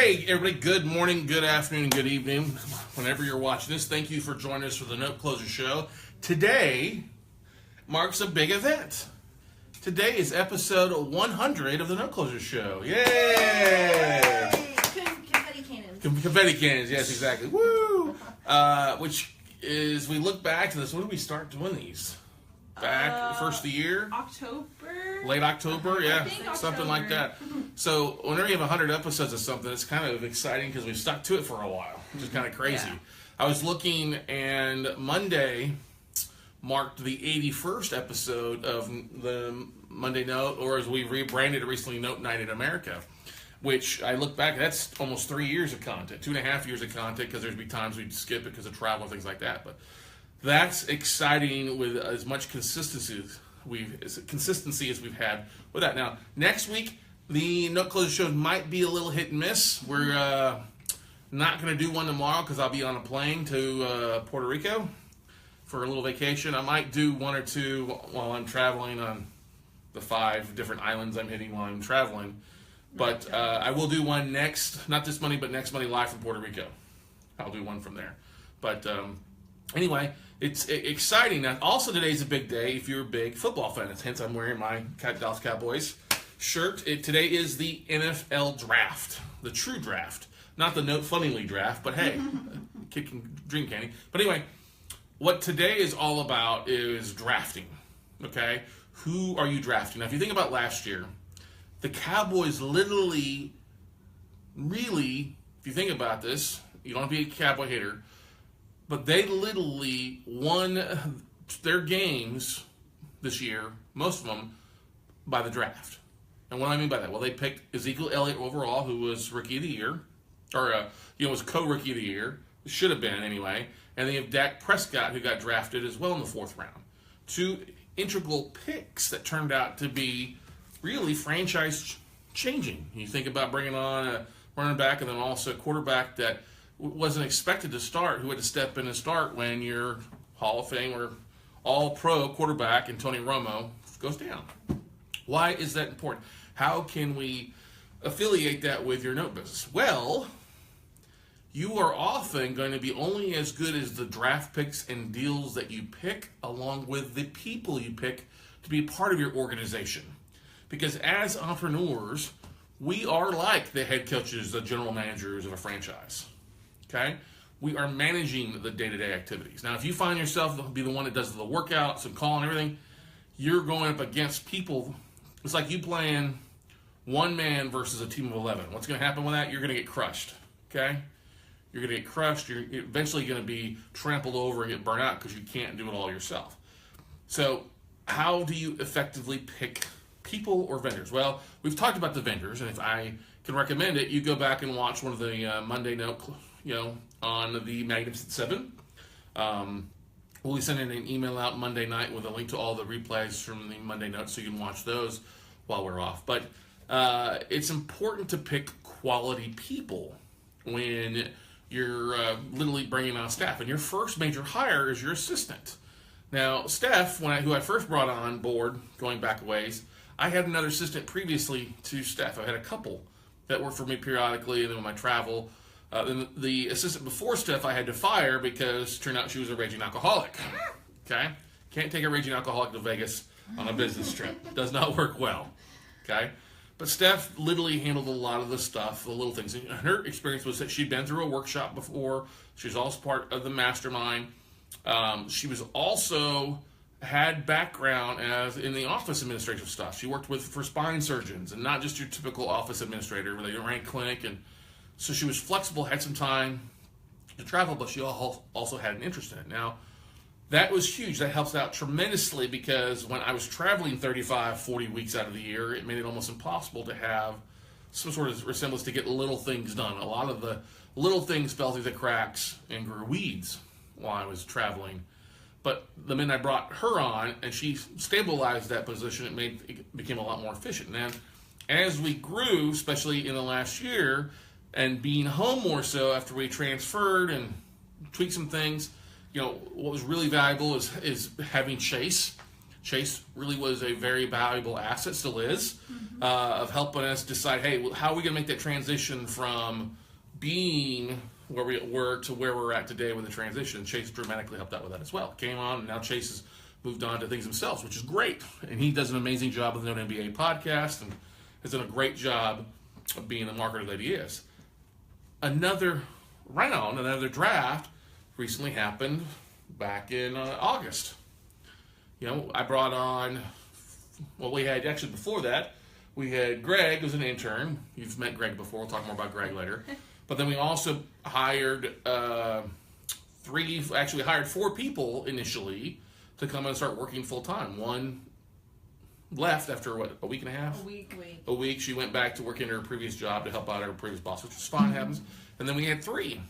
Hey, everybody, good morning, good afternoon, and good evening. Whenever you're watching this, thank you for joining us for the Note Closer Show. Today marks a big event. Today is episode 100 of the Note Closer Show. Yay! Confetti cannons. Confetti cannons, yes, exactly. Woo! Which is, we look back to this, when did we start doing these? Back first of the year? October? Late October, yeah, I think something like that. So whenever you have 100 episodes of something, it's kind of exciting because we've stuck to it for a while, which is kind of crazy. Yeah. I was looking, and Monday marked the 81st episode of the Monday Note, or as we rebranded it recently, Note Night in America, which I look back, that's almost 3 years of content, 2.5 years of content, because there's be times we'd skip it because of travel and things like that. But that's exciting with as much consistency as we've had with that. Now, next week, the Note Closer show might be a little hit and miss. We're not going to do one tomorrow because I'll be on a plane to Puerto Rico for a little vacation. I might do one or two while I'm traveling on the 5 different islands I'm hitting while I'm traveling. But I will do one next, not this Monday, but next Monday live from Puerto Rico. I'll do one from there. But anyway, it's exciting. Now, also today's a big day if you're a big football fan. Hence, I'm wearing my Dallas Cowboys shirt. Today is the NFL draft, the true draft, not the Note Funnily draft. But hey, kicking dream candy. But anyway, what today is all about is drafting. Okay, who are you drafting? Now, if you think about last year, the Cowboys literally, really, if you think about this, you don't have to be a Cowboy hater, but they literally won their games this year, most of them, by the draft. And what do I mean by that? Well, they picked Ezekiel Elliott overall, who was Rookie of the Year, or was co-Rookie of the Year, should have been anyway. And then you have Dak Prescott, who got drafted as well in the 4th round. 2 integral picks that turned out to be really franchise changing. You think about bringing on a running back and then also a quarterback that wasn't expected to start, who had to step in and start when your Hall of Fame or all-pro quarterback, Antonio Romo, goes down. Why is that important? How can we affiliate that with your note business? Well, you are often going to be only as good as the draft picks and deals that you pick, along with the people you pick to be part of your organization. Because as entrepreneurs, we are like the head coaches, the general managers of a franchise. Okay? We are managing the day-to-day activities. Now, if you find yourself to be the one that does the workouts and call and everything, you're going up against people. It's like you playing one man versus a team of 11. What's going to happen with that? You're going to get crushed. Okay? You're going to get crushed. You're eventually going to be trampled over and get burnt out because you can't do it all yourself. So, how do you effectively pick people or vendors? Well, we've talked about the vendors, and if I can recommend it, you go back and watch one of the Monday Note, on the Magnificent 7. We'll be sending an email out Monday night with a link to all the replays from the Monday Note so you can watch those while we're off. But it's important to pick quality people when you're literally bringing on staff. And your first major hire is your assistant. Now, Steph, who I first brought on board, going back a ways, I had another assistant previously to Steph. I had a couple that worked for me periodically, and then when I travel, the assistant before Steph I had to fire because it turned out she was a raging alcoholic. Okay? Can't take a raging alcoholic to Vegas on a business trip. Does not work well. Okay? But Steph literally handled a lot of the stuff, the little things. And her experience was that she'd been through a workshop before. She was also part of the mastermind. She was also had background as in the office administrative stuff. She worked for spine surgeons and not just your typical office administrator where they ran a clinic. And so she was flexible, had some time to travel, but she also had an interest in it. Now, that was huge. That helps out tremendously because when I was traveling 35, 40 weeks out of the year, it made it almost impossible to have some sort of resemblance to get little things done. A lot of the little things fell through the cracks and grew weeds while I was traveling. But the minute I brought her on and she stabilized that position, it became a lot more efficient. And as we grew, especially in the last year, and being home more so after we transferred and tweaked some things, what was really valuable is having Chase Chase really was a very valuable asset, still is, of helping us decide, hey, how are we going to make that transition from being where we were to where we're at today with the transition. Chase dramatically helped out with that as well. Came on, and now Chase has moved on to things himself, which is great. And he does an amazing job with the Note NBA podcast and has done a great job of being the marketer that he is. Another round, another draft recently happened back in August. You know, I brought on, well, we had, actually before that, we had Greg, who's an intern. You've met Greg before. We'll talk more about Greg later. But then we also hired we hired 4 people initially to come and start working full time. One left after, a week and a half? A week. She went back to work in her previous job to help out her previous boss, which is fine, happens. And then we had 3.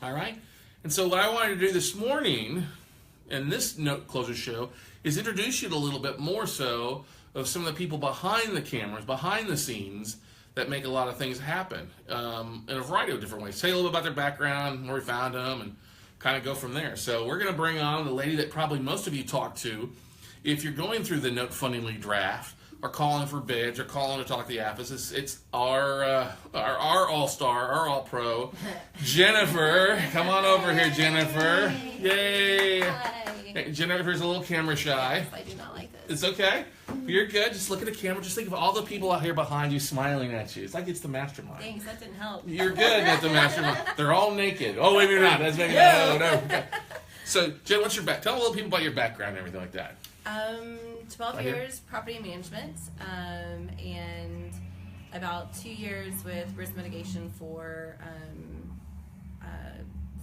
All right? And so what I wanted to do this morning in this Note Closer show is introduce you to a little bit more so of some of the people behind the cameras, behind the scenes, that make a lot of things happen in a variety of different ways. Tell you a little bit about their background, where we found them, and kind of go from there. So we're going to bring on the lady that probably most of you talk to if you're going through the Note Funding League draft or calling for bids or calling to talk to the office. It's our all-star, our all-pro, Jennifer. Come on over here, Jennifer. Yay. Hi. Hey, Jennifer's a little camera shy. I do not like this. It's okay. You're good. Just look at the camera. Just think of all the people out here behind you smiling at you. It's like it's the mastermind. Thanks, that didn't help. You're good at the mastermind. They're all naked. Oh, maybe you're not. That's maybe no. Okay. So, Jen, what's your back? Tell a little people about your background and everything like that. 12 Right years property management, and about 2 years with risk mitigation for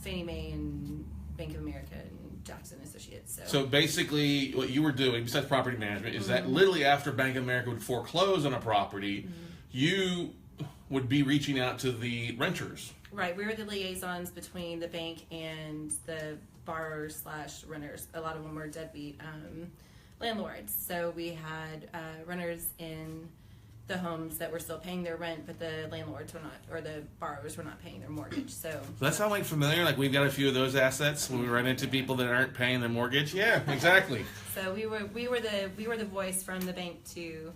Fannie Mae and Bank of America and Jackson Associates. So basically, what you were doing, besides property management, is that literally after Bank of America would foreclose on a property, you would be reaching out to the renters. Right, we were the liaisons between the bank and the borrowers / renters. A lot of them were deadbeat landlords. So we had renters in the homes that were still paying their rent, but the landlords were not, or the borrowers were not paying their mortgage. So Does that sound like familiar? Like we've got a few of those assets when we run into people that aren't paying their mortgage. Yeah, exactly. So we were the voice from the bank to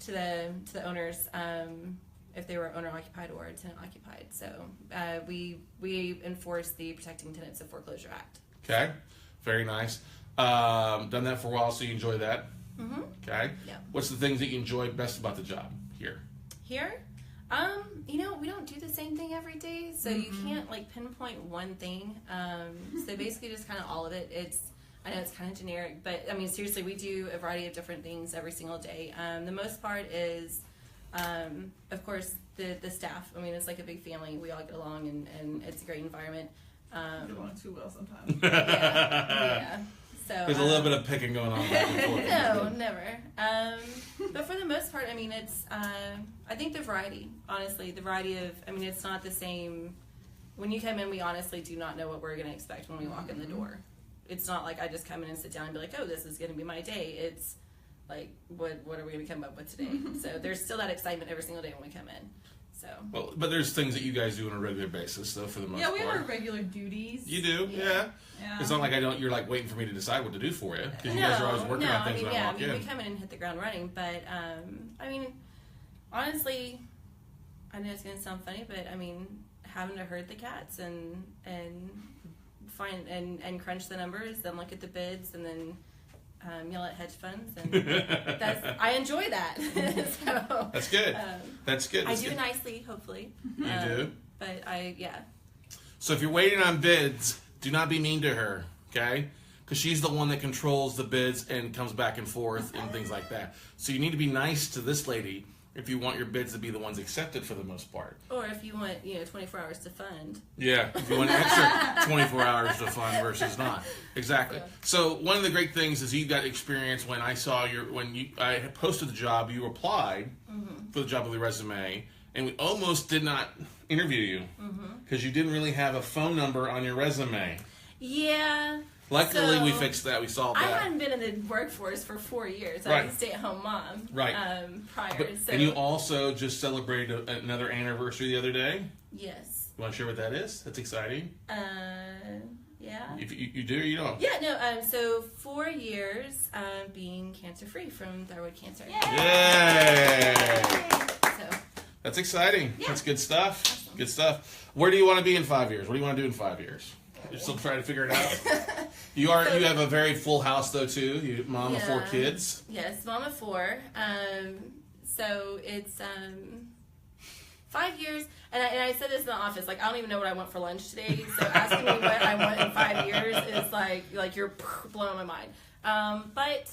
the owners, if they were owner occupied or tenant occupied. So we enforce the Protecting Tenants of Foreclosure Act. Okay, very nice. Done that for a while, so you enjoy that. Mm-hmm. Okay. Yeah. What's the things that you enjoy best about the job here? Here, we don't do the same thing every day, so you can't like pinpoint one thing. So basically, just kind of all of it. I know it's kind of generic, but I mean seriously, we do a variety of different things every single day. The most part is, of course, the staff. I mean, it's like a big family. We all get along, and it's a great environment. Get along too well sometimes. Yeah. So There's a little bit of picking going on back and forth. No, never. But for the most part, I mean, it's, I think the variety, honestly, it's not the same. When you come in, we honestly do not know what we're going to expect when we walk in the door. It's not like I just come in and sit down and be like, oh, this is going to be my day. It's like, what are we going to come up with today? So there's still that excitement every single day when we come in. So. Well, but there's things that you guys do on a regular basis, though, for the most part. Yeah, we have our regular duties. You do, yeah. It's not like you're like waiting for me to decide what to do for you, because you guys are always working on things when I walk in. We come in and hit the ground running, but honestly, I know it's gonna sound funny, but I mean, having to herd the cats and find and crunch the numbers, then look at the bids, and then yell at hedge funds, and I enjoy that. So, that's good. That's good. I do it nicely, hopefully. You do. But So if you're waiting on bids, do not be mean to her, okay? Because she's the one that controls the bids and comes back and forth and things like that. So you need to be nice to this lady if you want your bids to be the ones accepted for the most part. Or if you want, 24 hours to fund. Yeah, if you want an extra 24 hours to fund versus not. Exactly. So one of the great things is you got experience when I saw I had posted the job, you applied for the job with your resume, and we almost did not interview you because you didn't really have a phone number on your resume. Yeah. Luckily, we fixed that. We solved that. I hadn't been in the workforce for 4 years. I was a stay-at-home mom. Right. Prior. And you also just celebrated another anniversary the other day. Yes. You want to share what that is? That's exciting. Yeah. Yeah. If you do or you don't? Yeah, no, so 4 years being cancer-free from thyroid cancer. Yay! So, That's exciting. Yeah. That's good stuff. Awesome. Good stuff. Where do you want to be in 5 years? What do you want to do in 5 years? You're still trying to figure it out? You have a very full house, though, too. You mom of 4 kids. Yes, mom of 4. So it's 5 years, and I said this in the office, like, I don't even know what I want for lunch today, so asking me what I want in 5 years is like you're blowing my mind. But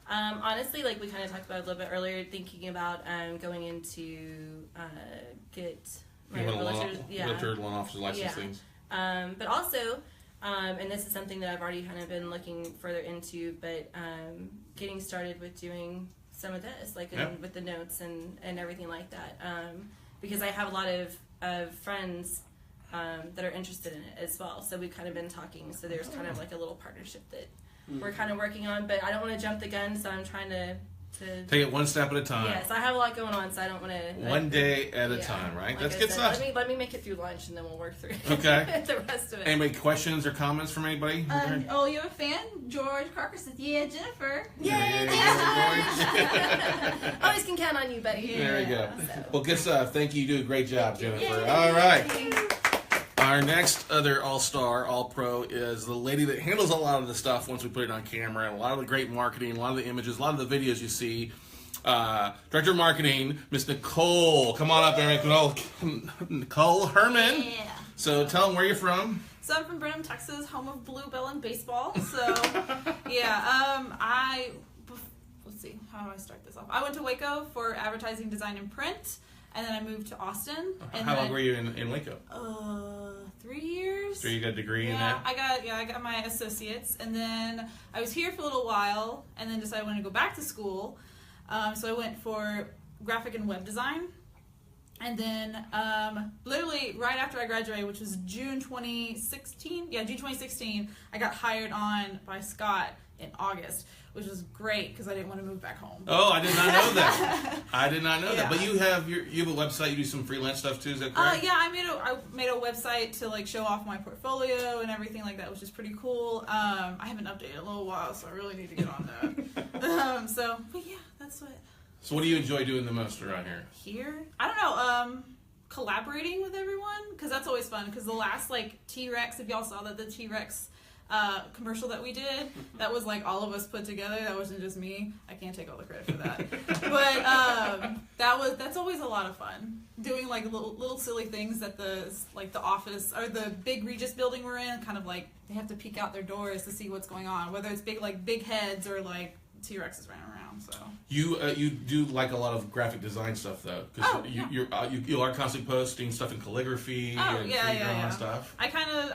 honestly, like we kind of talked about a little bit earlier, thinking about going into get my military loan officer license things. But also, and this is something that I've already kind of been looking further into, but getting started with doing some of this, like with the notes and everything like that. Because I have a lot of friends that are interested in it as well. So we've kind of been talking. So there's kind of like a little partnership that we're kind of working on. But I don't want to jump the gun, so I'm trying to take it one step at a time. Yes, I have a lot going on, so I don't want to. One day at a time, right? Like That's I good said, stuff. Let me make it through lunch, and then we'll work through Okay. the rest of it. Anybody questions or comments from anybody? You have a fan? George Carker says, yeah, Jennifer. Yay! Yeah. Always can count on you, buddy. There we go. So. Well, good stuff. Thank you. You do a great job, Jennifer. Yay. All right. Our next other all-star, all-pro is the lady that handles a lot of the stuff once we put it on camera, and a lot of the great marketing, a lot of the images, a lot of the videos you see. Director of Marketing, Miss Nicole. Come on up there, Nicole Herman. Yeah. So tell them where you're from. So I'm from Brenham, Texas, home of Bluebell and baseball. So, let's see, how do I start this off? I went to Waco for advertising, design, and print, and then I moved to Austin. And How long were you in Waco? 3 years. So you got a degree in that? I got my associates, and then I was here for a little while, and then decided I wanted to go back to school. So I went for graphic and web design. And then literally right after I graduated, which was June 2016, I got hired on by Scott in August, which was great because I didn't want to move back home. Oh, I did not know that. I did not know Yeah. that. But you have a website, you do some freelance stuff too, is that correct? Yeah, I made a website to like show off my portfolio and everything like that, which is pretty cool. I haven't updated in a little while, so I really need to get on that. But yeah, that's what. So what do you enjoy doing the most around here? Here? I don't know, collaborating with everyone, because that's always fun, because the last, like, T-Rex, if y'all saw that, the T-Rex commercial that we did, that was, like, all of us put together, that wasn't just me. I can't take all the credit for that. But that's always a lot of fun, doing, like, little silly things that the office, or the big Regis building we're in, kind of, like, they have to peek out their doors to see what's going on, whether it's big heads, or, like, T-Rexes running around, so. You do like a lot of graphic design stuff though, because you are constantly posting stuff in calligraphy and drawing stuff. I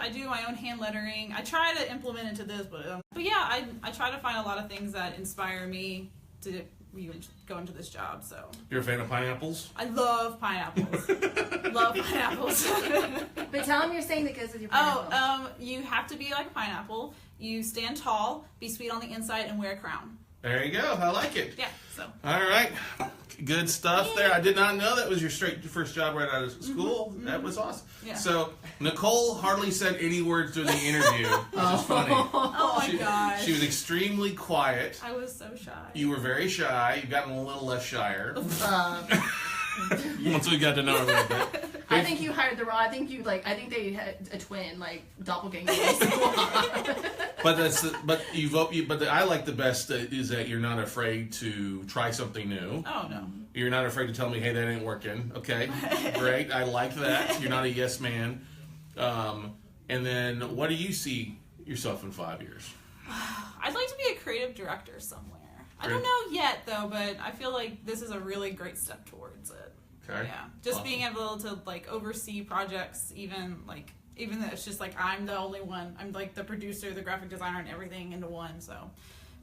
do my own hand lettering. I try to implement into this, but yeah, I try to find a lot of things that inspire me to even go into this job. So. You're a fan of pineapples? I love pineapples. Love pineapples. But tell them you're saying that goes with your pineapple. You have to be like a pineapple. You stand tall, be sweet on the inside, and wear a crown. There you go. I like it. Yeah, so. All right. Good stuff there. I did not know that was your first job right out of school. Mm-hmm. That was awesome. Yeah. So, Nicole hardly said any words during the interview, which is funny. Oh my gosh. She was extremely quiet. I was so shy. You were very shy. You've gotten a little less shyer. Once we got to know her a little bit. I think you hired the wrong. I think they had a twin, like doppelganger. But I like the best is that you're not afraid to try something new. Oh no. You're not afraid to tell me, hey, that ain't working. Okay, great. I like that. You're not a yes man. And then, what do you see yourself in 5 years? I'd like to be a creative director somewhere. I don't know yet though, but I feel like this is a really great step towards it. Okay. Yeah, just being able to like oversee projects, even though it's just like I'm the only one. I'm like the producer, the graphic designer, and everything into one. So,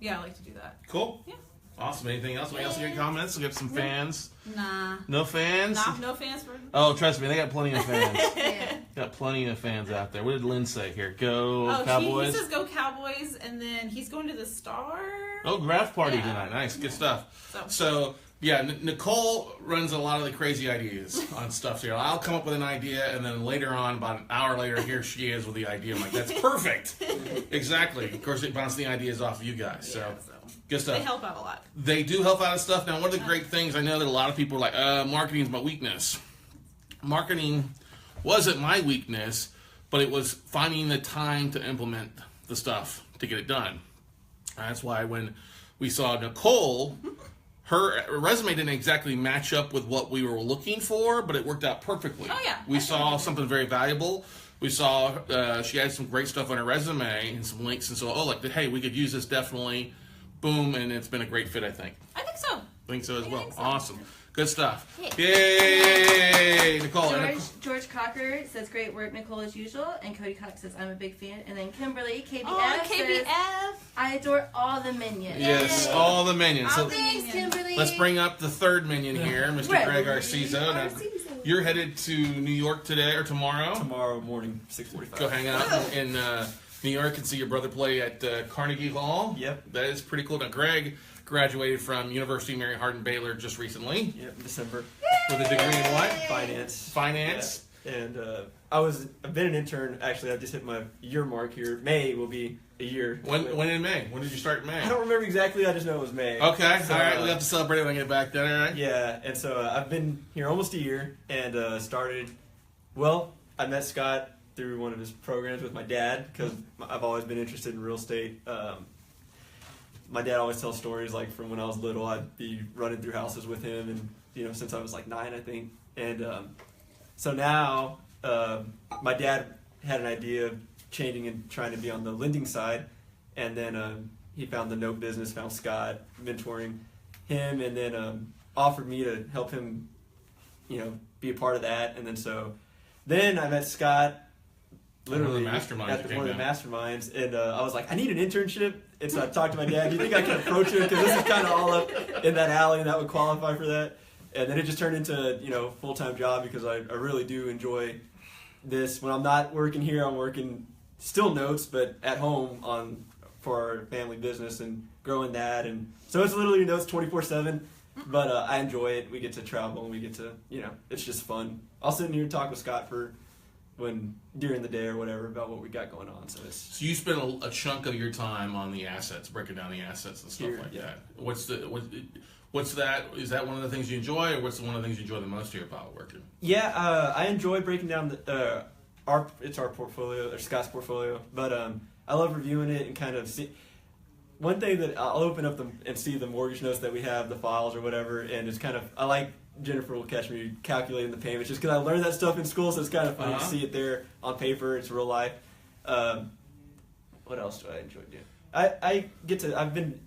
yeah, I like to do that. Cool. Yeah. Awesome. Anything else? Anybody else get comments? We got some fans. Nah. No fans? No fans for. Oh, trust me, they got plenty of fans. Yeah. Got plenty of fans out there. What did Lynn say here? Go Oh, Cowboys. he says go Cowboys, and then he's going to the Star. Oh, draft party tonight. Nice, good stuff. So Yeah, Nicole runs a lot of the crazy ideas on stuff here. I'll come up with an idea, and then later on, about an hour later, here she is with the idea. I'm like, that's perfect. Exactly. Of course, it bounced the ideas off of you guys. So, good stuff. They help out a lot. They do help out with stuff. Now, one of the great things, I know that a lot of people are like, marketing is my weakness. Marketing wasn't my weakness, but it was finding the time to implement the stuff to get it done. That's why when we saw Nicole, her resume didn't exactly match up with what we were looking for, but it worked out perfectly. Oh, yeah. We saw something very valuable. We saw she had some great stuff on her resume and some links, and so, hey, we could use this definitely. Boom, and it's been a great fit, I think. I think so. Think so as well. think so. Awesome. Good stuff. Yeah. Yay! Nicole. George Cocker says, great work, Nicole, as usual. And Cody Cox says, I'm a big fan. And then Kimberly, KBF, says, I adore all the minions. Yes, all the minions. All So thanks, Kimberly. let's bring up the third minion here, Mr. Greg Gregory Arciso. Now, Arciso. you're headed to New York today or tomorrow. Tomorrow morning, 6:45. Go hang out in New York and see your brother play at Carnegie Hall. Yep. That is pretty cool. Now, Greg graduated from University Mary Hardin Baylor just recently Yep, December. with a degree in what? Finance. Finance. Yeah. And I've been an intern. Actually, I just hit my year mark here. May will be a year. When in May? When did you start in May? I don't remember exactly. I just know it was May. Okay, So, all right. We'll have to celebrate it when I get back then, all right? Yeah, and so I've been here almost a year and started. Well, I met Scott through one of his programs with my dad because I've always been interested in real estate. My dad always tells stories like from when I was little. I'd be running through houses with him, and since I was like 9, I think. And so now my dad had an idea of changing and trying to be on the lending side, and then he found the note business, found Scott, mentoring him, and then offered me to help him, be a part of that. And then I met Scott. Literally One of the masterminds at you one of came the masterminds, and I was like, I need an internship. And so I talked to my dad. Do you think I can approach him? Because this is kind of all up in that alley, and that would qualify for that. And then it just turned into full-time job because I really do enjoy this. When I'm not working here, I'm working still notes, but at home for our family business and growing that. And so it's literally notes 24/7. But I enjoy it. We get to travel and we get to it's just fun. I'll sit in here and talk with Scott during the day or whatever about what we got going on. So So you spend a chunk of your time on the assets, breaking down the assets and stuff Here, like yeah. that. What's that? Is that one of the things you enjoy, or what's one of the things you enjoy the most here about working? yeah, I enjoy breaking down our portfolio or Scott's portfolio, but I love reviewing it and kind of see. One thing that I'll open up and see the mortgage notes that we have, the files or whatever, and it's kind of I like. Jennifer will catch me calculating the payments just because I learned that stuff in school, so it's kind of funny to see it there on paper. It's real life. What else do I enjoy doing? I've been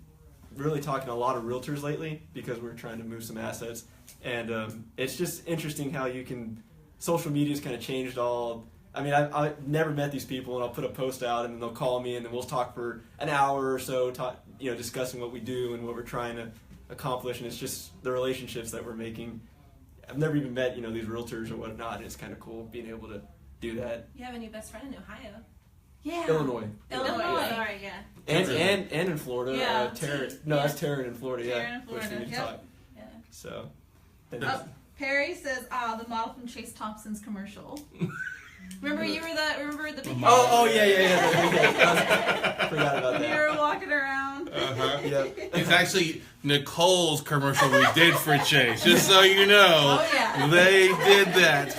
really talking to a lot of realtors lately because we're trying to move some assets, and it's just interesting how social media's kind of changed all. I mean, I've never met these people, and I'll put a post out, and then they'll call me, and then we'll talk for an hour or so, discussing what we do and what we're trying to accomplish, and it's just the relationships that we're making. I've never even met these realtors or whatnot, and it's kind of cool being able to do that. You have a new best friend in Ohio. Yeah. Illinois. Illinois. Sorry, yeah. And in Florida. Yeah. That's Taryn in Florida. Taryn yeah, in Florida, which we need to yep. talk. Yeah. So. Perry says, the model from Chase Thompson's commercial. Remember the big Oh yeah. Forgot about when you that. were walking around. Yeah. It's actually Nicole's commercial we did for Chase. Just so you know, Oh, yeah. they did that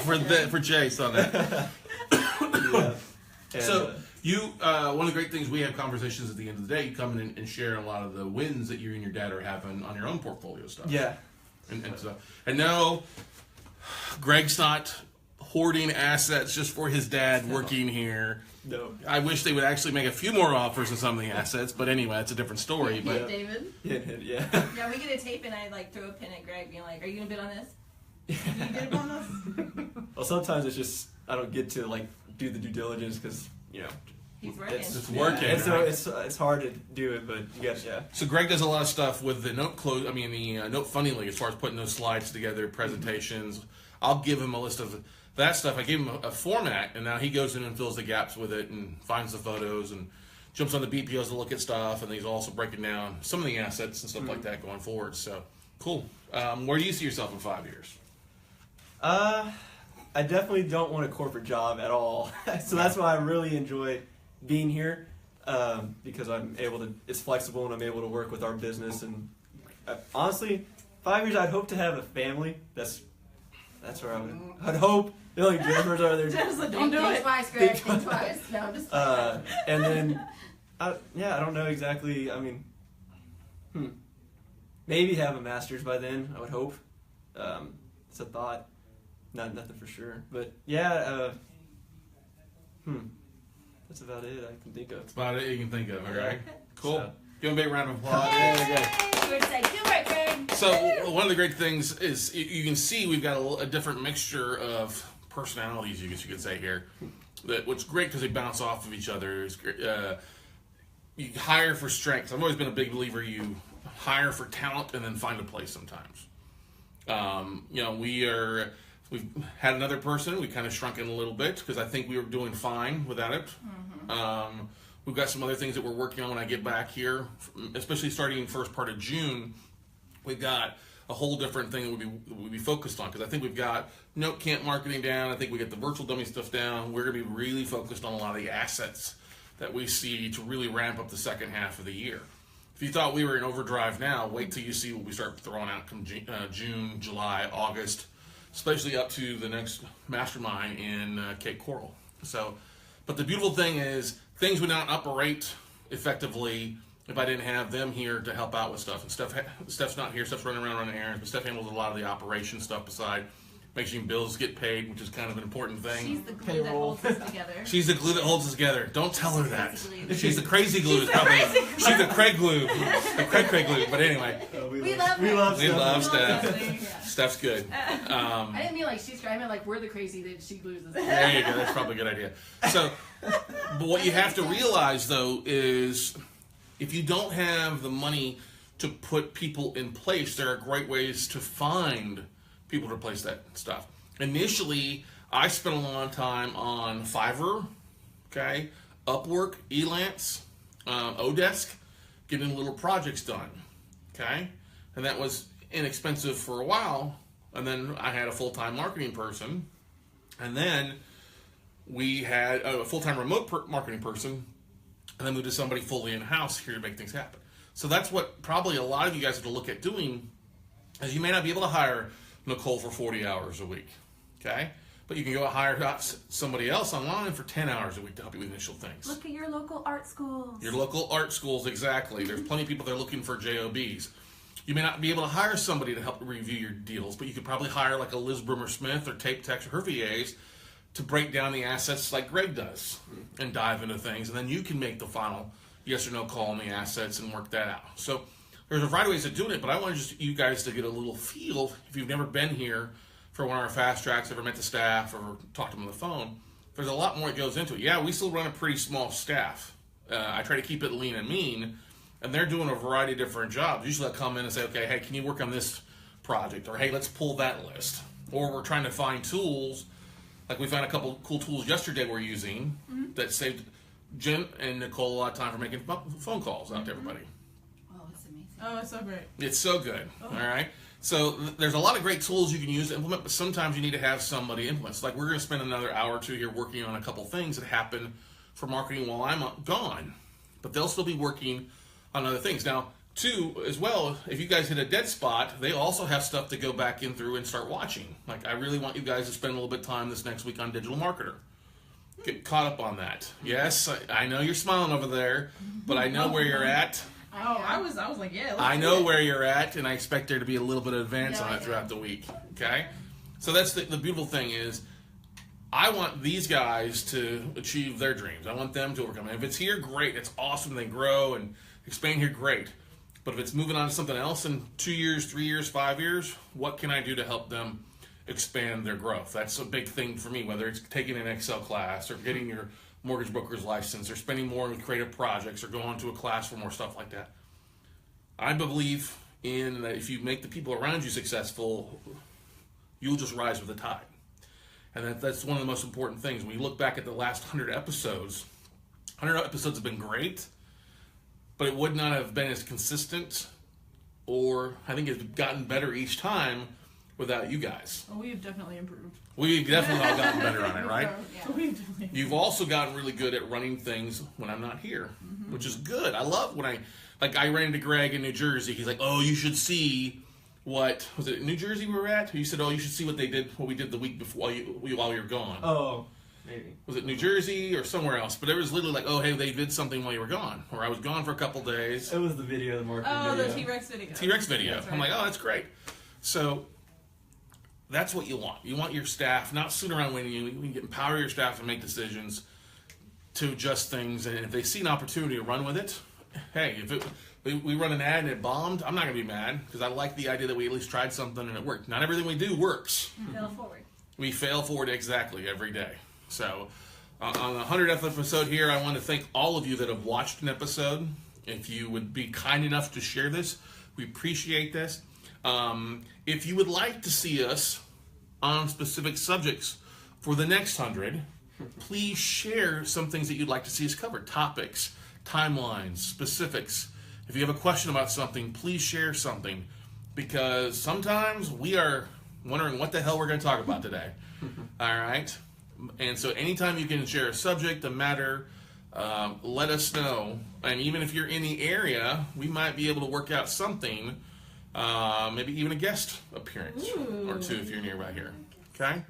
for Chase on that. Yeah. And, So you, one of the great things we have conversations at the end of the day. You come in and share a lot of the wins that you and your dad are having on your own portfolio stuff. yeah. And stuff. And no, Greg's not hoarding assets just for his dad working here. No. I wish they would actually make a few more offers of some of the assets, but anyway, that's a different story. Yeah, But David. Yeah. Yeah, we get a tape and I throw a pin at Greg, being like, "Are you gonna bid on this? You did on this? Well, sometimes it's just I don't get to do the due diligence because He's working." it's working. And so right? it's hard to do it, but you got So Greg does a lot of stuff with the note note funding league as far as putting those slides together, presentations. I'll give him a list of that stuff. I gave him a format, and now he goes in and fills the gaps with it and finds the photos and jumps on the BPOs to look at stuff, and he's also breaking down some of the assets and stuff like that going forward. So Cool. Where do you see yourself in 5 years? I definitely don't want a corporate job at all. So that's why I really enjoy being here, because I'm able to. It's flexible, and I'm able to work with our business. And honestly, 5 years, I'd hope to have a family. That's where I'd hope. You know, like Jennifer's over there. Jennifer's like, don't do Think it. twice, Greg. Think twice. No, I'm just. And then, I don't know exactly. I mean, maybe have a master's by then. I would hope. It's a thought. Nothing for sure, but yeah. That's about it I can think of. That's about it you can think of. All right. Cool. So. Give him a big round of applause. You would say, good work, Greg. So one of the great things is you can see we've got a different mixture of personalities, you guess you could say here. What's great because they bounce off of each other. You hire for strengths. I've always been a big believer. You hire for talent and then find a place sometimes. We've had another person. We kind of shrunk in a little bit because I think we were doing fine without it. We've got some other things that we're working on when I get back here, especially starting first part of June. We've got a whole different thing that we'll be focused on because I think we've got Note Camp marketing down. I think we get the virtual dummy stuff down. We're going to be really focused on a lot of the assets that we see to really ramp up the second half of the year. If you thought we were in overdrive now, wait till you see what we start throwing out come June, July, August, especially up to the next mastermind in Cape Coral. But the beautiful thing is things would not operate effectively if I didn't have them here to help out with stuff. And Steph's not here. Steph's running around running errands, but Steph handles a lot of the operation stuff beside making bills get paid, which is kind of an important thing. She's the glue that holds us together. She's the glue that holds us together. Don't tell her that. Glue. She's the crazy glue. She's the Craig glue. The Craig glue. But anyway, We love her. We love we Steph. love Steph. Yeah. Steph's good. I didn't mean like she's driving, like we're the crazy that she glues us. There you go. That's probably a good idea. So, but what you have to realize, though, is if you don't have the money to put people in place, there are great ways to find people to replace that stuff. Initially, I spent a long time on Fiverr, okay, Upwork, Elance, Odesk, getting little projects done, okay? And that was inexpensive for a while. And then I had a full-time marketing person. And then we had a full-time remote marketing person. And then moved to somebody fully in-house here to make things happen. So that's what probably a lot of you guys have to look at doing, is you may not be able to hire Nicole for 40 hours a week, okay? But you can go hire somebody else online for 10 hours a week to help you with initial things. Look at your local art schools. Your local art schools, exactly. There's plenty of people that are looking for JOBs. You may not be able to hire somebody to help review your deals, but you could probably hire like a Liz Brimmer-Smith or Tape Tex or her VAs to break down the assets like Greg does and dive into things. And then you can make the final yes or no call on the assets and work that out. So there's a variety of ways of doing it, but I want just you guys to get a little feel, if you've never been here for one of our fast tracks, ever met the staff, or talked to them on the phone, there's a lot more that goes into it. Yeah, we still run a pretty small staff. I try to keep it lean and mean, and they're doing a variety of different jobs. Usually I'll come in and say, okay, hey, can you work on this project? Or hey, let's pull that list. Or we're trying to find tools, like we found a couple cool tools yesterday we're using that saved Jen and Nicole a lot of time for making phone calls out to everybody. Oh, it's amazing. Oh, it's so great. It's so good. All right. So there's a lot of great tools you can use to implement, but sometimes you need to have somebody implement. So like we're going to spend another hour or two here working on a couple things that happen for marketing while I'm gone, but they'll still be working on other things. Now, too, as well, if you guys hit a dead spot, they also have stuff to go back in through and start watching. Like I really want you guys to spend a little bit of time this next week on Digital Marketer. Get caught up on that. Yes, I know you're smiling over there, but I know where you're at. I was like, yeah. I know where you're at, and I expect there to be a little bit of advance on it throughout the week. Okay, so that's the beautiful thing is, I want these guys to achieve their dreams. I want them to overcome. And if it's here, great. It's awesome. They grow and expand here, great. But if it's moving on to something else in 2 years, 3 years, 5 years, what can I do to help them expand their growth? That's a big thing for me, whether it's taking an Excel class or getting your mortgage broker's license or spending more with creative projects or going to a class for more stuff like that. I believe in that if you make the people around you successful, you'll just rise with the tide. And that's one of the most important things. When you look back at the last 100 episodes have been great, but it would not have been as consistent or I think it's gotten better each time without you guys. Well, we've definitely improved. We've definitely all gotten better on it, right? Yeah. We've definitely. You've also gotten really good at running things when I'm not here, which is good. I love when I ran into Greg in New Jersey. He's like, "Oh, you should see what was it? New Jersey we were at?" You said, "Oh, you should see what we did the week before while you were gone." Oh, maybe. Was it New Jersey or somewhere else? But it was literally like, "Oh, hey, they did something while you were gone," or "I was gone for a couple days." It was the video, the marketing Oh, video. the T-Rex video. T-Rex video. That's right. I'm like, "Oh, that's great." So that's what you want. You want your staff not sitting around waiting. You can empower your staff to make decisions, to adjust things, and if they see an opportunity to run with it, hey, if we run an ad and it bombed, I'm not going to be mad because I like the idea that we at least tried something and it worked. Not everything we do works. Fail forward. We fail forward exactly every day. So on the 100th episode here, I want to thank all of you that have watched an episode. If you would be kind enough to share this, we appreciate this. If you would like to see us on specific subjects for the next 100, please share some things that you'd like to see us cover. Topics, timelines, specifics. If you have a question about something, please share something. Because sometimes we are wondering what the hell we're going to talk about today. All right? And so anytime you can share a subject, a matter, let us know. And even if you're in the area, we might be able to work out something. Maybe even a guest appearance or two if you're nearby here. Okay?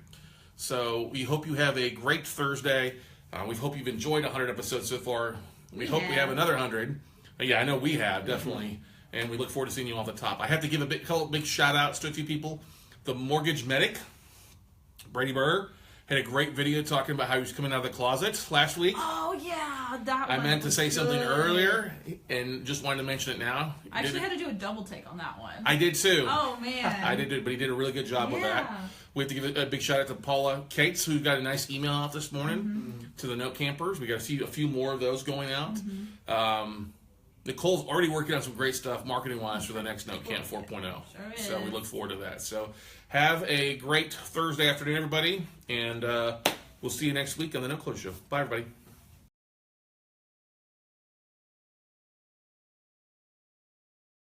So we hope you have a great Thursday. We hope you've enjoyed 100 episodes so far. We hope we have another 100. Yeah, I know we have, definitely. And we look forward to seeing you all at the top. I have to give a big shout outs to a few people. The mortgage medic, Brady Burr, had a great video talking about how he was coming out of the closet last week. Oh yeah, that one. I meant to say something good. earlier and just wanted to mention it now. I actually had to do a double take on that one. I did too. Oh man. I did, but he did a really good job with that. We have to give a big shout out to Paula Cates, who got a nice email out this morning to the Note Campers. We got to see a few more of those going out. Nicole's already working on some great stuff marketing wise for the next Note Camp 4.0. Sure So we is. look forward to that. So have a great Thursday afternoon, everybody, and we'll see you next week on the Note Close Show. Bye, everybody.